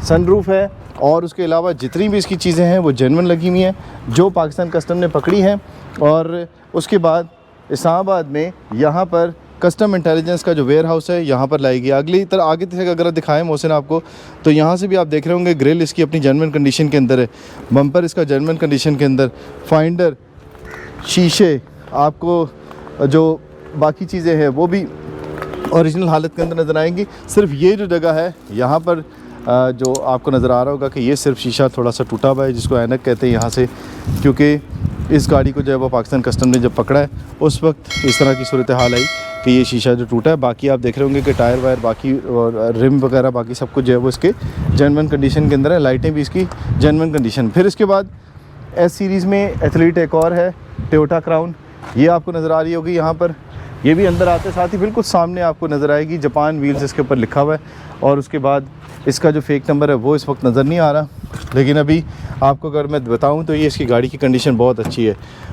Sunroof है और उसके अलावा जितनी भी इसकी चीज़ें हैं वो जेन्युइन लगी हुई हैं, जो पाकिस्तान कस्टम ने पकड़ी हैं। और उसके बाद इस्लामाबाद में यहाँ पर कस्टम इंटेलिजेंस का जो वेयर हाउस है यहाँ पर लाएगी। अगली तरह आगे तक अगर दिखाएं मोहसिन आपको, तो यहाँ से भी आप देख रहे होंगे ग्रिल इसकी अपनी जेन्युइन कंडीशन के अंदर है, बम्पर इसका जेन्युइन कंडीशन के अंदर, फाइंडर, शीशे, आपको जो बाकी चीज़ें हैं वो भी ओरिजिनल हालत के अंदर नज़र आएंगी। सिर्फ ये जो जगह है यहाँ पर जो आपको नज़र आ रहा होगा कि ये सिर्फ शीशा थोड़ा सा टूटा हुआ है, जिसको ऐनक कहते हैं यहाँ से, क्योंकि इस गाड़ी को जो है वो पाकिस्तान कस्टम ने जब पकड़ा है उस वक्त इस तरह की सूरत हाल आई कि ये शीशा जो टूटा है। बाकी आप देख रहे होंगे कि टायर वायर बाकी और रिम वगैरह बाकी सब कुछ जो है वो इसके जेन्युइन कंडीशन के अंदर है, लाइटें भी इसकी जेन्युइन कंडीशन। फिर इसके बाद एस सीरीज़ में एथलीट एक और है टोयोटा क्राउन, ये आपको नज़र आ रही होगी यहाँ पर, ये भी अंदर आते साथ ही बिल्कुल सामने आपको नज़र आएगी, जापान व्हील्स इसके ऊपर लिखा हुआ है। और उसके बाद इसका जो फेक नंबर है वो इस वक्त नज़र नहीं आ रहा, लेकिन अभी आपको अगर मैं बताऊं तो ये इसकी गाड़ी की कंडीशन बहुत अच्छी है।